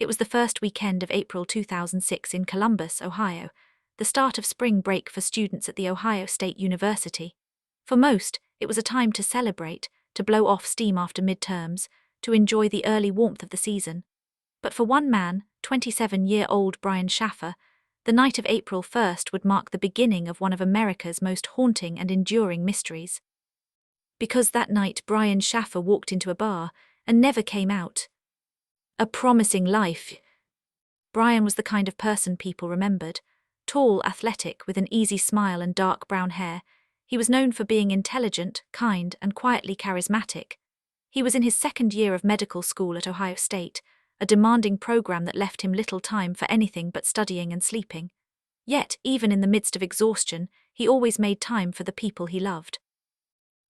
It was the first weekend of April 2006 in Columbus, Ohio, the start of spring break for students at The Ohio State University. For most, it was a time to celebrate, to blow off steam after midterms, to enjoy the early warmth of the season. But for one man, 27-year-old Brian Shaffer, the night of April 1st would mark the beginning of one of America's most haunting and enduring mysteries. Because that night Brian Shaffer walked into a bar and never came out. A promising life. Brian was the kind of person people remembered. Tall, athletic, with an easy smile and dark brown hair, he was known for being intelligent, kind, and quietly charismatic. He was in his second year of medical school at Ohio State, a demanding program that left him little time for anything but studying and sleeping. Yet, even in the midst of exhaustion, he always made time for the people he loved.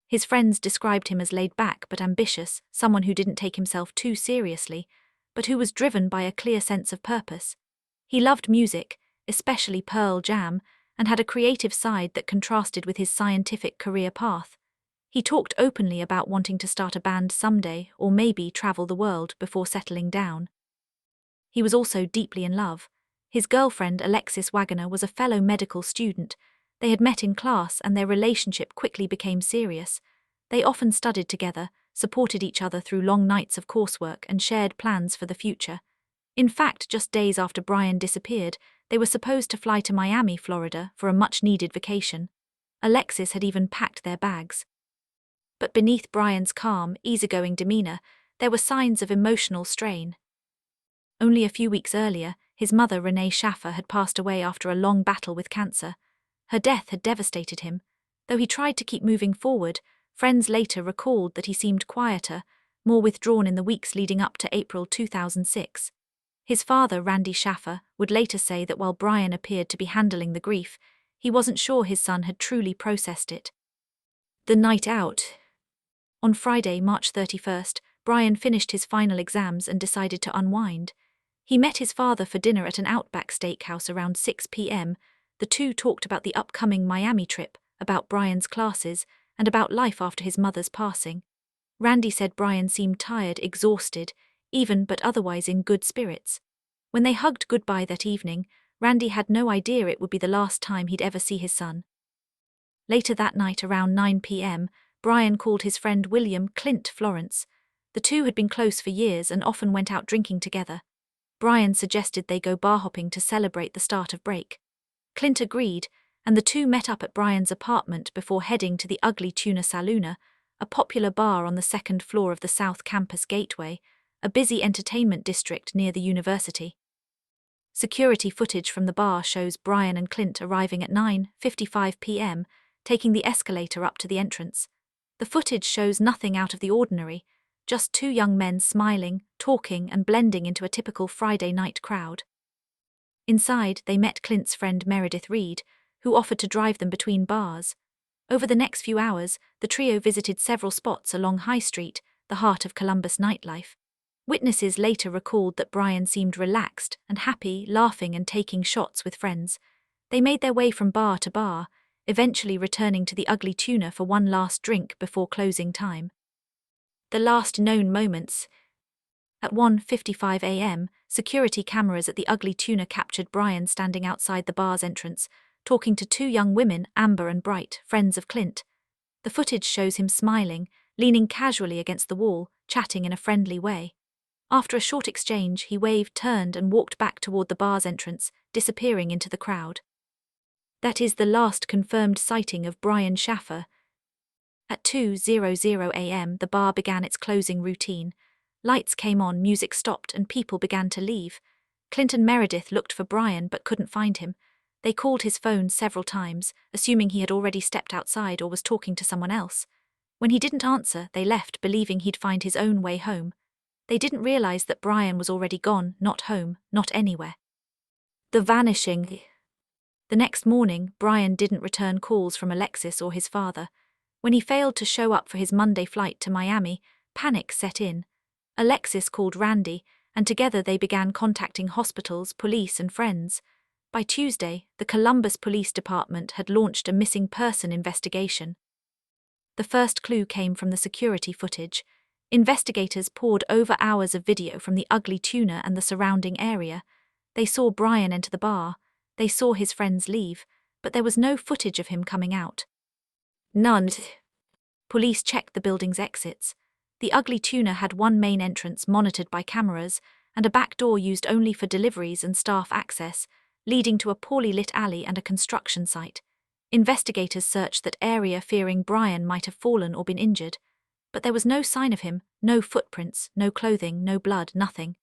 His friends described him as laid-back but ambitious, someone who didn't take himself too seriously, but who was driven by a clear sense of purpose. He loved music, especially Pearl Jam, and had a creative side that contrasted with his scientific career path. He talked openly about wanting to start a band someday or maybe travel the world before settling down. He was also deeply in love. His girlfriend, Alexis Wagoner, was a fellow medical student. They had met in class and their relationship quickly became serious. They often studied together, supported each other through long nights of coursework, and shared plans for the future. In fact, just days after Brian disappeared, they were supposed to fly to Miami, Florida, for a much-needed vacation. Alexis had even packed their bags. But beneath Brian's calm, easygoing demeanor, there were signs of emotional strain. Only a few weeks earlier, his mother, Renee Shaffer, had passed away after a long battle with cancer. Her death had devastated him. Though he tried to keep moving forward, friends later recalled that he seemed quieter, more withdrawn in the weeks leading up to April 2006. His father, Randy Shaffer, would later say that while Brian appeared to be handling the grief, he wasn't sure his son had truly processed it. The night out. On Friday, March 31st, Brian finished his final exams and decided to unwind. He met his father for dinner at an Outback steakhouse around 6 p.m. The two talked about the upcoming Miami trip, about Brian's classes, and about life after his mother's passing. Randy said Brian seemed tired, exhausted, even but otherwise in good spirits. When they hugged goodbye that evening, Randy had no idea it would be the last time he'd ever see his son. Later that night, around 9 p.m., Brian called his friend William Clint Florence. The two had been close for years and often went out drinking together. Brian suggested they go bar hopping to celebrate the start of break. Clint agreed, and the two met up at Brian's apartment before heading to the Ugly Tuna Saloon, a popular bar on the second floor of the South Campus Gateway, a busy entertainment district near the university. Security footage from the bar shows Brian and Clint arriving at 9:55 p.m., taking the escalator up to the entrance. The footage shows nothing out of the ordinary, just two young men smiling, talking, and blending into a typical Friday night crowd. Inside, they met Clint's friend Meredith Reed, who offered to drive them between bars. Over the next few hours, the trio visited several spots along High Street, the heart of Columbus nightlife. Witnesses later recalled that Brian seemed relaxed and happy, laughing and taking shots with friends. They made their way from bar to bar, eventually returning to the Ugly Tuna for one last drink before closing time. The last known moments. At 1:55 a.m., security cameras at the Ugly Tuna captured Brian standing outside the bar's entrance, talking to two young women, Amber and Bright, friends of Clint. The footage shows him smiling, leaning casually against the wall, chatting in a friendly way. After a short exchange, he waved, turned, and walked back toward the bar's entrance, disappearing into the crowd. That is the last confirmed sighting of Brian Shaffer. At 2:00 a.m., the bar began its closing routine. Lights came on, music stopped, and people began to leave. Clint and Meredith looked for Brian but couldn't find him. They called his phone several times, assuming he had already stepped outside or was talking to someone else. When he didn't answer, they left, believing he'd find his own way home. They didn't realize that Brian was already gone, not home, not anywhere. The vanishing. The next morning, Brian didn't return calls from Alexis or his father. When he failed to show up for his Monday flight to Miami, panic set in. Alexis called Randy, and together they began contacting hospitals, police, and friends. By Tuesday, the Columbus Police Department had launched a missing person investigation. The first clue came from the security footage. Investigators pored over hours of video from the ugly tuna and the surrounding area. They saw Brian enter the bar. They saw his friends leave, but there was no footage of him coming out. None. Police checked the building's exits. The ugly tuna had one main entrance monitored by cameras, and a back door used only for deliveries and staff access, leading to a poorly lit alley and a construction site. Investigators searched that area fearing Brian might have fallen or been injured, but there was no sign of him, no footprints, no clothing, no blood, nothing.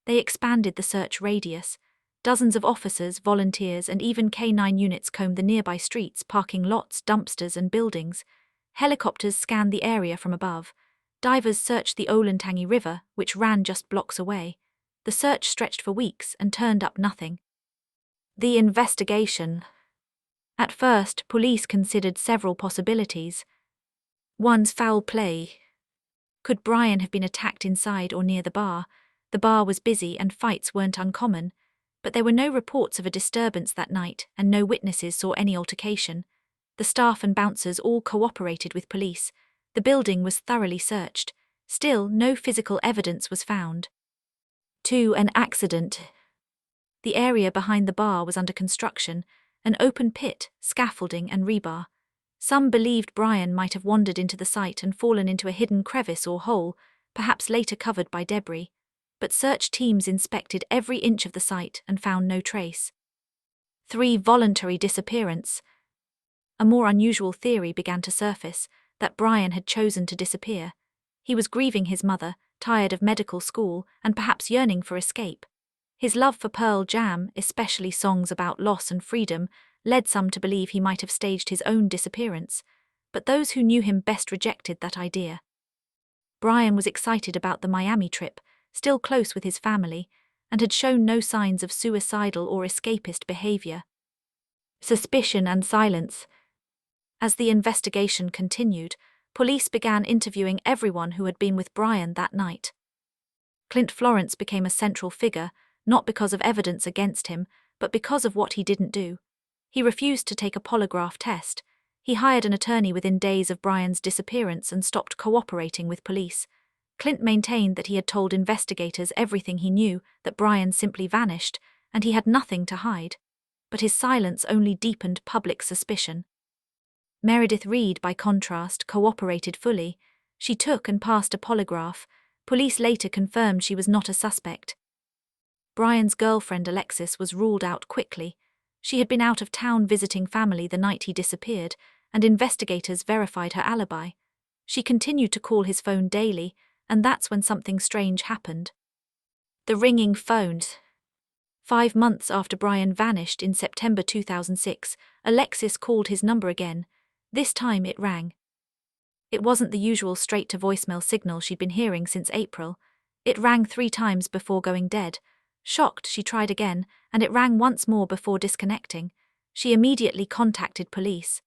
They expanded the search radius. Dozens of officers, volunteers, and even K9 units combed the nearby streets, parking lots, dumpsters, and buildings. Helicopters scanned the area from above. Divers searched the Olentangy River, which ran just blocks away. The search stretched for weeks and turned up nothing. The investigation. At first, police considered several possibilities. One's foul play. Could Brian have been attacked inside or near the bar? The bar was busy and fights weren't uncommon, but there were no reports of a disturbance that night and no witnesses saw any altercation. The staff and bouncers all cooperated with police. The building was thoroughly searched. Still, no physical evidence was found. 2. An accident. The area behind the bar was under construction, an open pit, scaffolding and rebar. Some believed Brian might have wandered into the site and fallen into a hidden crevice or hole, perhaps later covered by debris. But search teams inspected every inch of the site and found no trace. 3. Voluntary disappearance. A more unusual theory began to surface, that Brian had chosen to disappear. He was grieving his mother, tired of medical school, and perhaps yearning for escape. His love for Pearl Jam, especially songs about loss and freedom, led some to believe he might have staged his own disappearance, but those who knew him best rejected that idea. Brian was excited about the Miami trip, still close with his family, and had shown no signs of suicidal or escapist behavior. Suspicion and silence. As the investigation continued, police began interviewing everyone who had been with Brian that night. Clint Florence became a central figure, not because of evidence against him, but because of what he didn't do. He refused to take a polygraph test. He hired an attorney within days of Brian's disappearance and stopped cooperating with police. Clint maintained that he had told investigators everything he knew, that Brian simply vanished, and he had nothing to hide. But his silence only deepened public suspicion. Meredith Reed, by contrast, cooperated fully. She took and passed a polygraph. Police later confirmed she was not a suspect. Brian's girlfriend Alexis was ruled out quickly. She had been out of town visiting family the night he disappeared, and investigators verified her alibi. She continued to call his phone daily, and that's when something strange happened. The ringing phone. 5 months after Brian vanished in September 2006, Alexis called his number again. This time it rang. It wasn't the usual straight-to-voicemail signal she'd been hearing since April. It rang 3 times before going dead. Shocked, she tried again, and it rang once more before disconnecting. She immediately contacted police.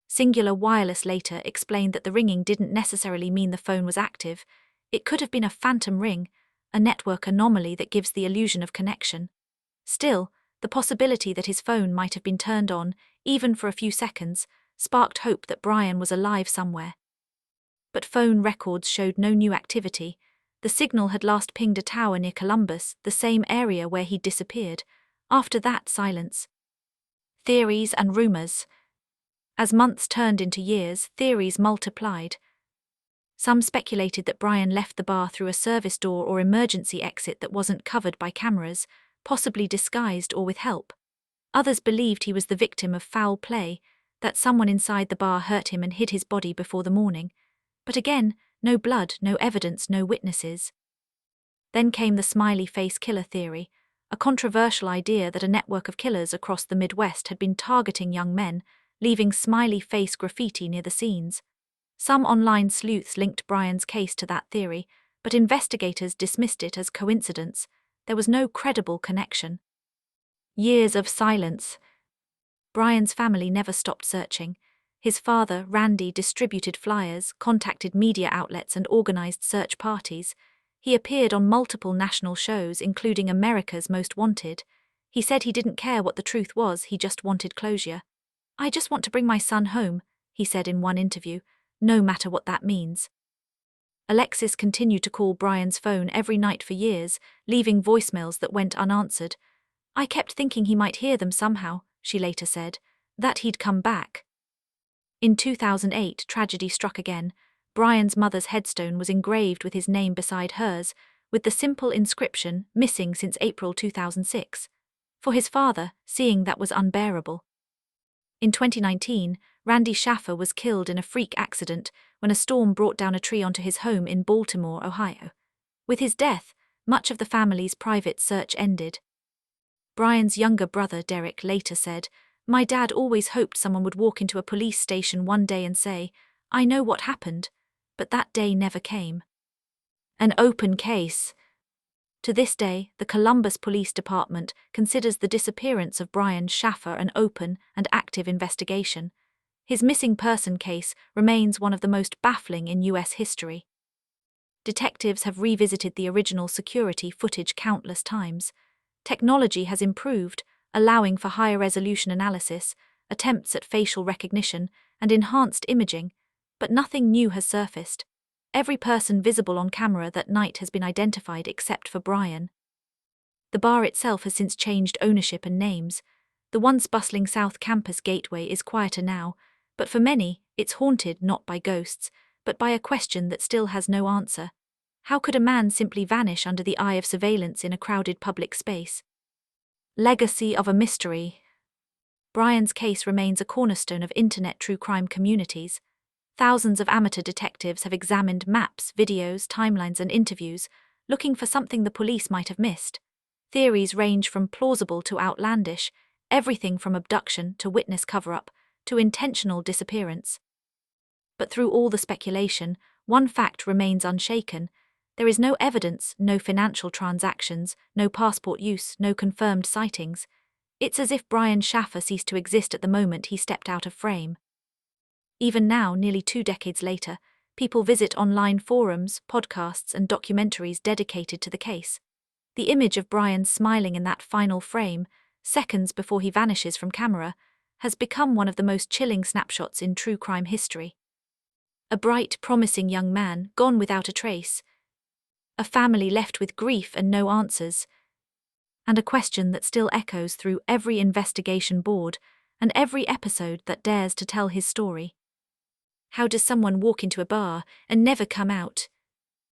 Singular Wireless later explained that the ringing didn't necessarily mean the phone was active. It could have been a phantom ring, a network anomaly that gives the illusion of connection. Still, the possibility that his phone might have been turned on, even for a few seconds, sparked hope that Brian was alive somewhere. But phone records showed no new activity. The signal had last pinged a tower near Columbus, the same area where he'd disappeared. After that, silence. Theories and rumors. As months turned into years, theories multiplied. Some speculated that Brian left the bar through a service door or emergency exit that wasn't covered by cameras, possibly disguised or with help. Others believed he was the victim of foul play, that someone inside the bar hurt him and hid his body before the morning. But again, no blood, no evidence, no witnesses. Then came the smiley face killer theory, a controversial idea that a network of killers across the Midwest had been targeting young men, leaving smiley face graffiti near the scenes. Some online sleuths linked Brian's case to that theory, but investigators dismissed it as coincidence. There was no credible connection. Years of silence. Brian's family never stopped searching. His father, Randy, distributed flyers, contacted media outlets and organized search parties. He appeared on multiple national shows, including America's Most Wanted. He said he didn't care what the truth was, he just wanted closure. "I just want to bring my son home," he said in one interview, "no matter what that means." Alexis continued to call Brian's phone every night for years, leaving voicemails that went unanswered. I kept thinking he might hear them somehow, she later said, that he'd come back. In 2008, tragedy struck again. Brian's mother's headstone was engraved with his name beside hers, with the simple inscription, "Missing since April 2006. For his father, seeing that was unbearable. In 2019, Randy Shaffer was killed in a freak accident when a storm brought down a tree onto his home in Baltimore, Ohio. With his death, much of the family's private search ended. Brian's younger brother, Derek, later said, "My dad always hoped someone would walk into a police station one day and say, 'I know what happened,' but that day never came." An open case. To this day, the Columbus Police Department considers the disappearance of Brian Shaffer an open and active investigation. His missing person case remains one of the most baffling in U.S. history. Detectives have revisited the original security footage countless times. Technology has improved, allowing for higher resolution analysis, attempts at facial recognition, and enhanced imaging, but nothing new has surfaced. Every person visible on camera that night has been identified except for Brian. The bar itself has since changed ownership and names. The once bustling South Campus gateway is quieter now, but for many, it's haunted not by ghosts, but by a question that still has no answer. How could a man simply vanish under the eye of surveillance in a crowded public space? Legacy of a mystery. Brian's case remains a cornerstone of internet true crime communities. Thousands of amateur detectives have examined maps, videos, timelines, and interviews, looking for something the police might have missed. Theories range from plausible to outlandish, everything from abduction to witness cover-up to intentional disappearance. But through all the speculation, one fact remains unshaken. There is no evidence, no financial transactions, no passport use, no confirmed sightings. It's as if Brian Shaffer ceased to exist at the moment he stepped out of frame. Even now, nearly 2 decades later, people visit online forums, podcasts, and documentaries dedicated to the case. The image of Brian smiling in that final frame, seconds before he vanishes from camera, has become one of the most chilling snapshots in true crime history. A bright, promising young man, gone without a trace. A family left with grief and no answers. And a question that still echoes through every investigation board and every episode that dares to tell his story. How does someone walk into a bar and never come out,